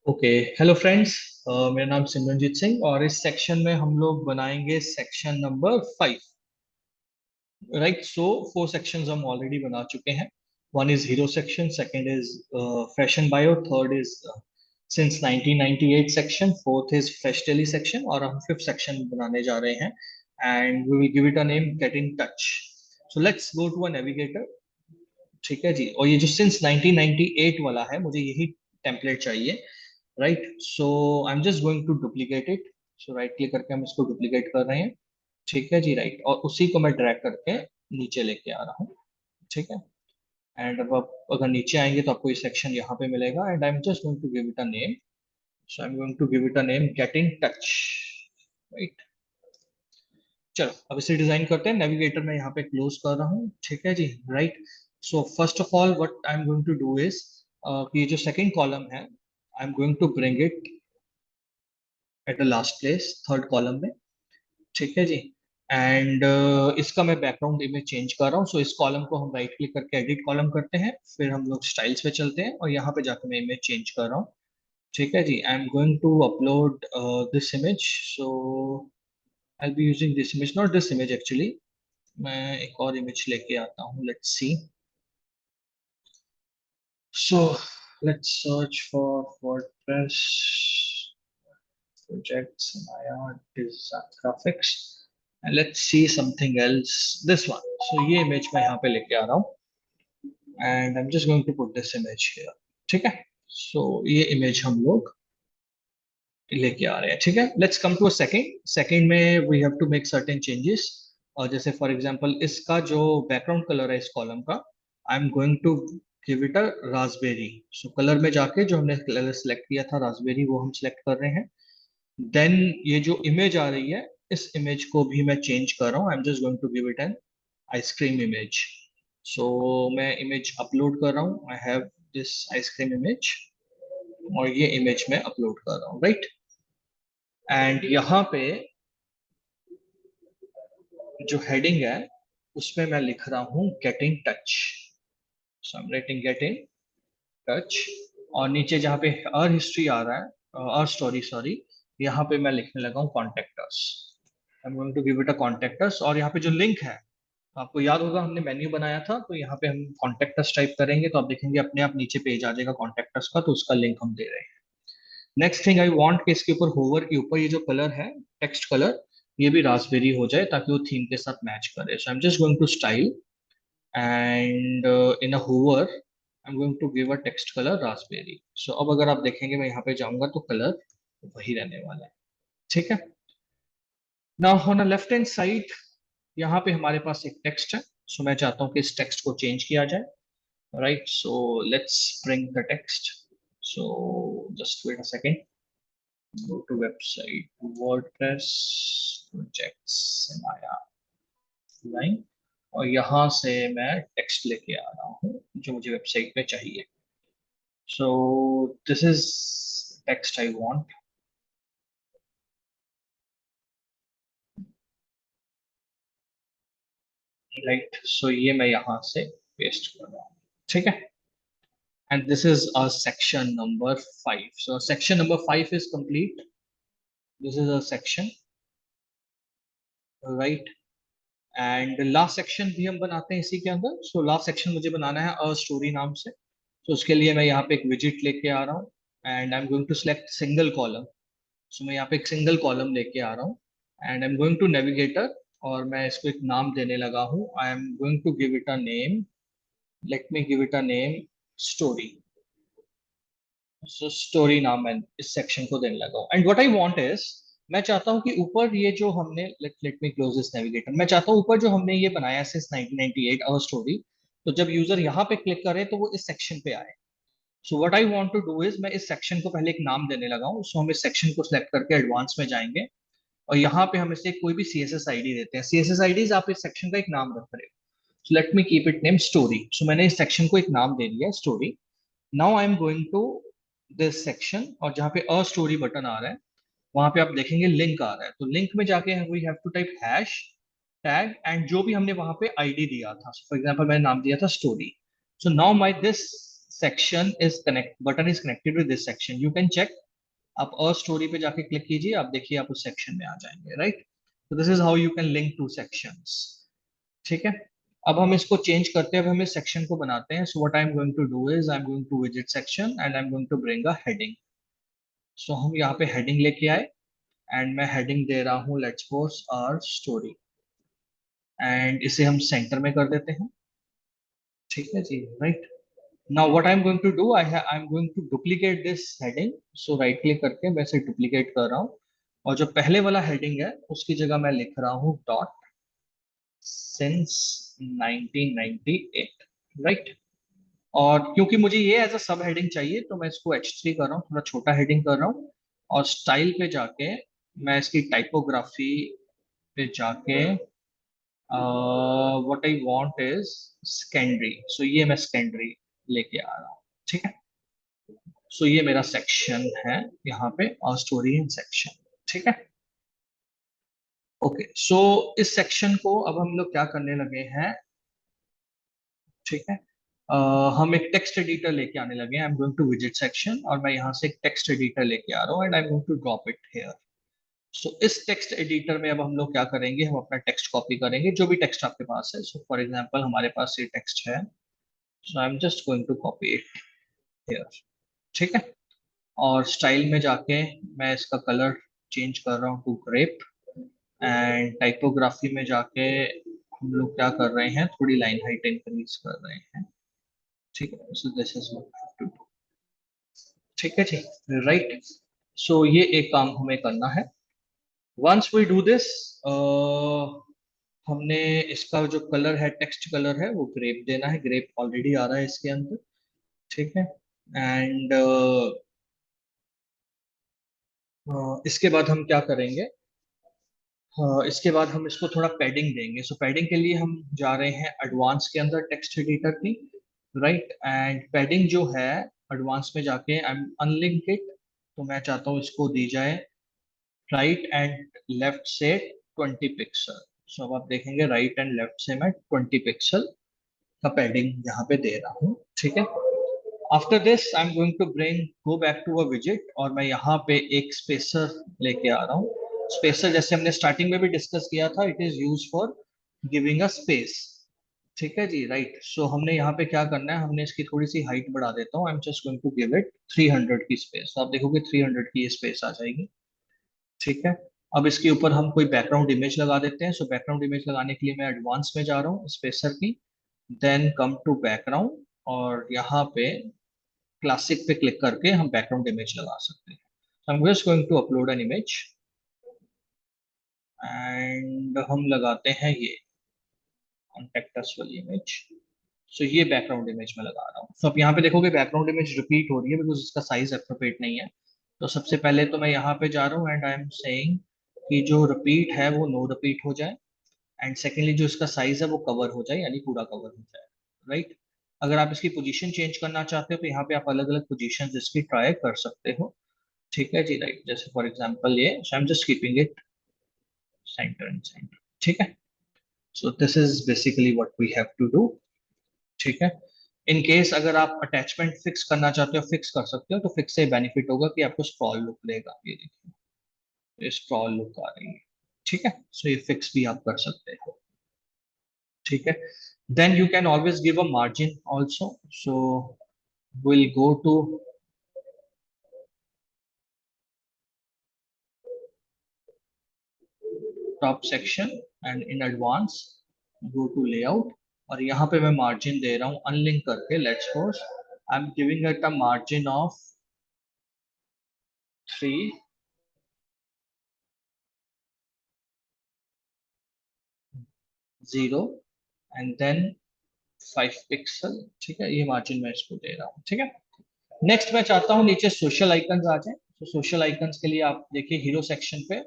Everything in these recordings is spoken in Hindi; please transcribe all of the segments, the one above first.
ओके। Hello friends. मेरा नाम सिमरनजीत सिंह और इस सेक्शन में हम लोग बनाएंगे section number 5। Right, so 4 sections हम ऑलरेडी बना चुके हैं। One is hero section, second is fashion bio, third is since 1998 section, fourth is fresh daily section और हम फिफ्थ सेक्शन बनाने जा रहे हैं and we will give it a name get in touch. So let's go to a navigator. ठीक है जी, और ये जो सिंस 1998 वाला है मुझे यही टेम्पलेट चाहिए। Right, so I am just going to duplicate it. So right click करके हम इसको डुप्लीकेट कर रहे हैं। ठीक है जी, राइट, और उसी को मैं ड्रैग करके नीचे लेके आ रहा हूँ। ठीक है, एंड अब आप अगर नीचे आएंगे तो आपको ये सेक्शन यहाँ पे मिलेगा and I am just going to give it a name. So I am going to give it a name get in touch. Right, चलो अब इसे डिजाइन करते हैं। नेविगेटर मैं यहाँ पे क्लोज कर रहा हूँ। ठीक है जी, right. So first of all what I am going to do is ये जो सेकंड कॉलम है I am going to bring it at the last place, third column में। ठीक है जी, एंड इसका मैं बैकग्राउंड इमेज चेंज कर रहा हूँ। सो इस कॉलम को हम राइट क्लिक करके एडिट कॉलम करते हैं, फिर हम लोग स्टाइल्स पे चलते हैं और यहाँ पे जाकर मैं इमेज चेंज कर रहा हूँ। ठीक है जी, I am going to upload this image. So I be using this image, not this image actually. मैं एक और इमेज लेके आता हूँ, let's see. So let's search for WordPress projects Maya design graphics and let's see something else, this one. So ये image मैं यहाँ पे लेके आ रहा हूँ and I'm just going to put this image here. ठीक है, so ये image हम लोग लेके आ रहे हैं। ठीक है, let's come to a second में we have to make certain changes. और जैसे फॉर एग्जांपल इसका जो बैकग्राउंड कलर है इस कॉलम का, I am going to give it a raspberry. So colour में जाके जो हमने कलर सेलेक्ट किया था रास्पबेरी वो हम सेलेक्ट कर रहे हैं। देन ये जो इमेज आ रही है इस इमेज को भी मैं चेंज कर रहा हूँ। I am just going to give it an ice cream image. So मैं इमेज अपलोड कर रहा हूँ, I have this ice cream image और ये इमेज मैं अपलोड कर रहा हूँ। राइट, एंड यहाँ पे जो हेडिंग है उसमें मैं लिख रहा हूँ gate in touch. So I am writing gate in touch और नीचे जहाँ पे आवर हिस्ट्री आ रहा है, आवर स्टोरी सॉरी, यहाँ पे मैं लिखने लगा हूँ contactors. I am going to give it a contactors और यहाँ पे जो लिंक है आपको याद होगा हमने मेन्यू बनाया था, तो यहाँ पे हम कॉन्टेक्टर्स टाइप करेंगे तो आप देखेंगे अपने आप नीचे पेज आ जाएगा कॉन्टेक्टर्स का, तो उसका लिंक हम दे रहे हैं। नेक्स्ट थिंग आई वांट कि इसके ऊपर होवर के ऊपर ये जो कलर है टेक्स्ट कलर ये भी रास्पबेरी हो जाए ताकि वो थीम के साथ मैच करे। So I am just going to style and in a hover I am going to give a text colour raspberry. सो अब अगर आप देखेंगे मैं यहाँ पे जाऊंगा तो कलर वही रहने वाला है। ठीक है, now on left hand side यहाँ पे हमारे पास एक टेक्स्ट है। सो मैं चाहता हूँ कि इस टेक्स्ट को चेंज किया जाए। Right, so let's bring the text. So just wait a second, go to website WordPress projects Maya line और यहाँ से मैं टेक्स्ट लेके आ रहा हूँ जो मुझे वेबसाइट पे चाहिए। So this is text I want. Right, so ये मैं यहाँ से पेस्ट कर रहा हूँ। ठीक है, and this is our section number 5. So section number 5 is complete. This is a section, right? And last section भी हम बनाते हैं इसी के अंदर। सो लास्ट सेक्शन मुझे बनाना है अ स्टोरी नाम से। तो उसके लिए मैं यहाँ पे एक विजिट लेके आ रहा हूँ and I am going to select single column. So मैं यहाँ पे एक सिंगल कॉलम लेके आ रहा हूँ and I am going to navigator और मैं इसको एक नाम देने लगा हूँ। I am going to give it a name, let me give it a name story. So story नाम मैं इस सेक्शन को देने लगा हूँ and what I want is, मैं चाहता हूँ कि ऊपर ये जो हमने let me close this navigator, मैं चाहता हूँ ऊपर जो हमने ये बनाया सिंस 1998 आवर स्टोरी, तो जब यूजर यहाँ पे क्लिक करे तो वो इस सेक्शन पे आए। So what I want to do is, मैं इस सेक्शन को पहले एक नाम देने लगा हूँ। सो हम इस सेक्शन को सिलेक्ट करके एडवांस में जाएंगे और यहाँ पे हम इसे कोई भी CSS आईडी देते हैं। CSS आईडीज आप इस सेक्शन का एक नाम रख रहे हो। So let me keep it name story. So मैंने इस सेक्शन को एक नाम दे दिया story. Now I am going to this section और जहाँ पे अ स्टोरी बटन आ रहा है वहां पे आप देखेंगे लिंक आ रहा है, तो लिंक में जाके we have to type hashtag and जो भी हमने वहां पे आईडी दिया था। फॉर एग्जांपल मैंने नाम दिया था story. So now my this section is connect button is connected with this section. You can check. आप अ स्टोरी पे जाके क्लिक कीजिए, आप देखिए आप उस सेक्शन में आ जाएंगे, राइट? तो this is how you can link two sections. ठीक है, अब हम इसको चेंज करते हैं, अब हम इस सेक्शन को बनाते हैं। So what I am going to do is I am going to visit section and I am going to bring a heading. So हम यहाँ पे हेडिंग लेके आए एंड मैं हेडिंग दे रहा हूँ let's suppose our story, and इसे हम सेंटर में कर देते हैं। ठीक है जी, right? Now what I am going to do, I am going to duplicate this heading. So right click करके मैं इसे डुप्लीकेट कर रहा हूँ, और जो पहले वाला हेडिंग है उसकी जगह मैं लिख रहा हूँ डॉट सिंस 1998, राइट? और क्योंकि मुझे ये एज अ सब हेडिंग चाहिए तो मैं इसको H3 कर रहा हूँ, थोड़ा छोटा हेडिंग कर रहा हूँ। और स्टाइल पे जाके मैं इसकी टाइपोग्राफी पे जाके what I want is secondary. So ये मैं सेकेंडरी लेके आ रहा हूँ। ठीक है, सो ये मेरा सेक्शन है यहाँ पे, और स्टोरी इन सेक्शन। ठीक है, ओके। सो इस सेक्शन को अब हम लोग क्या करने लगे हैं, ठीक है? हम एक टेक्स्ट एडिटर लेके आने लगे हैं। I am going to visit section, और मैं यहाँ से एक टेक्स्ट एडिटर लेके आ रहा हूँ and I am going to drop it here. So इस टेक्स्ट एडिटर में अब हम लोग क्या करेंगे, हम अपना टेक्स्ट कॉपी करेंगे, जो भी टेक्स्ट आपके पास है। सो फॉर एग्जांपल हमारे पास ये टेक्स्ट है, so I am just going to copy it here. ठीक है, और स्टाइल में जाके मैं इसका कलर चेंज कर रहा हूँ टू ग्रेप, एंड टाइपोग्राफी में जाके हम लोग क्या कर रहे हैं, थोड़ी लाइन हाइट इंक्रीज कर रहे हैं। ठीक है, so this is what to do. ठीक है जी, राइट? सो ये एक काम हमें करना है। वंस वी डू दिस, हमने इसका जो कलर है, टेक्स्ट कलर है, वो ग्रेप देना है। ग्रेप ऑलरेडी आ रहा है इसके अंदर। ठीक है, एंड इसके बाद हम क्या करेंगे, इसके बाद हम इसको थोड़ा पैडिंग देंगे। सो पैडिंग के लिए हम जा रहे हैं एडवांस के अंदर टेक्स्ट एडिटर की, राइट? एंड पैडिंग जो है एडवांस में जाके आई एम अनलिंक इट, तो मैं चाहता हूँ इसको दी जाए राइट एंड लेफ्ट से 20 पिक्सल। सो अब आप देखेंगे राइट एंड लेफ्ट से मैं 20 पिक्सल का पैडिंग यहाँ पे दे रहा हूँ। ठीक है, after this I am going to bring go back to a visit, और मैं यहाँ पे एक स्पेसर लेके आ रहा हूँ। स्पेसर जैसे हमने स्टार्टिंग में भी डिस्कस किया था, it is use for giving a space. ठीक है जी, राइट? सो हमने यहाँ पे क्या करना है, हमने इसकी थोड़ी सी हाइट बढ़ा देता हूँ। I am just going to give it 300 की स्पेस। तो आप देखोगे 300 की ये स्पेस आ जाएगी। ठीक है, अब इसके ऊपर हम कोई बैकग्राउंड इमेज लगा देते हैं। सो बैकग्राउंड इमेज लगाने के लिए मैं एडवांस में जा रहा हूँ स्पेसर की, देन कम टू बैकग्राउंड, और यहाँ पे क्लासिक पे क्लिक करके हम बैकग्राउंड इमेज लगा सकते हैं। I am just going to upload an image, and हम लगाते हैं ये कॉन्टेक्ट अस वाली इमेज। सो ये बैकग्राउंड इमेज में लगा रहा हूँ। सो अब यहाँ पे देखोगे बैकग्राउंड इमेज रिपीट हो रही है बिकॉज इसका साइज एप्रोप्रिएट नहीं है। तो सबसे पहले तो मैं यहाँ पे जा रहा हूँ एंड आई एम सेइंग कि जो रिपीट है वो नो रिपीट हो जाए, एंड सेकेंडली जो इसका साइज है वो कवर हो जाए, यानी पूरा कवर हो जाए, राइट? अगर आप इसकी पोजीशन चेंज करना चाहते हो तो यहाँ पे आप अलग अलग पोजीशन इसकी ट्राई कर सकते हो। ठीक है जी, राइट? जैसे फॉर एग्जांपल ये, so I am just keeping it centre and centre. ठीक है, so this is basically what we have to do. ठीक है, इन केस अगर आप अटैचमेंट फिक्स करना चाहते हो, फिक्स कर सकते हो। तो फिक्स से बेनिफिट होगा कि आपको स्क्रॉल लुक देगा। ये देखिए, ये स्क्रॉल लुक आ रही है। ठीक है, सो ये फिक्स भी आप कर सकते हो। ठीक है, then you can always give a margin also. So will go to top section and in advance go to layout, और यहाँ पे मैं मार्जिन दे रहा हूँ अनलिंक करके। Let's suppose I am giving it a margin of 3 0 and then 5 pixel. ठीक है, ये मार्जिन मैं इसको दे रहा हूँ। ठीक है, नेक्स्ट मैं चाहता हूँ नीचे सोशल आइकन्स आ जाए। तो सोशल आइकन्स के लिए आप देखिए हीरो सेक्शन पे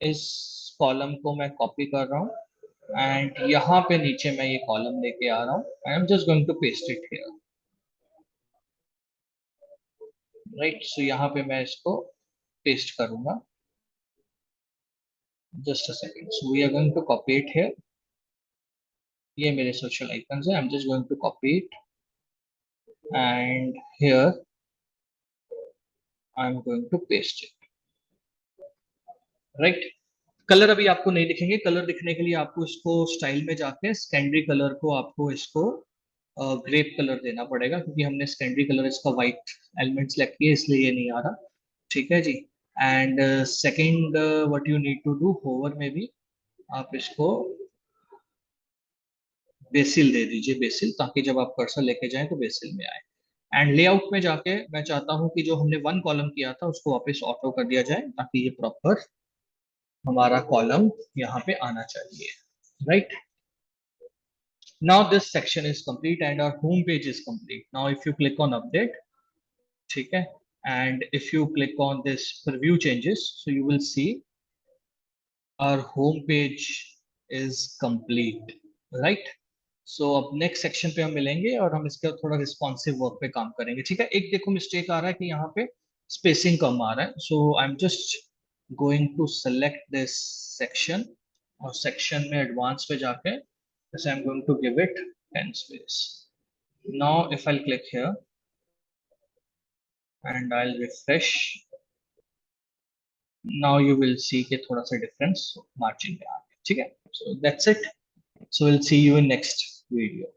इस कॉलम को मैं कॉपी कर रहा हूँ, एंड यहाँ पे नीचे मैं ये कॉलम लेके आ रहा हूँ। I am just going to paste it here, right? So यहाँ पे मैं इसको पेस्ट करूंगा। Just a second, so we are going to copy it here. ये मेरे सोशल आइकन्स है, I am just going to copy it and here I'm going to paste it. Right, colour अभी आपको नहीं दिखेंगे, कलर दिखने के लिए आपको इसको स्टाइल में जाके सेकेंडरी कलर को आपको इसको ग्रेप कलर देना पड़ेगा, क्योंकि हमने सेकेंडरी कलर इसका व्हाइट एलिमेंट सेलेक्ट किया इसलिए ये नहीं आ रहा। ठीक है जी। And second what you need to do, hover में भी आप इसको बेसिल दे दीजिए, बेसिल, ताकि जब आप कर्सर लेके जाएं तो बेसिल में आए। एंड लेआउट में जाके मैं चाहता हूं कि जो हमने वन कॉलम किया था उसको वापस ऑटो कर दिया जाए, ताकि ये प्रॉपर हमारा कॉलम यहाँ पे आना चाहिए। Right, now this section is complete and our home page is complete. Now if you click on update, ठीक है, and if you click on this preview changes, so you will see our home page is complete, right? So अब नेक्स्ट सेक्शन पे हम मिलेंगे और हम इसके थोड़ा रिस्पॉन्सिव वर्क पे काम करेंगे। ठीक है, एक देखो मिस्टेक आ रहा है कि यहाँ पे स्पेसिंग कम आ रहा है, so I am just going to select this section, और सेक्शन में एडवांस पे जाके जैसे I am going to give it 10 space. Now if I'll click here and I'll refresh, now you will see कि थोड़ा सा डिफरेंस मार्जिन में आ गया। ठीक है, so that's it, so we'll see you in next video.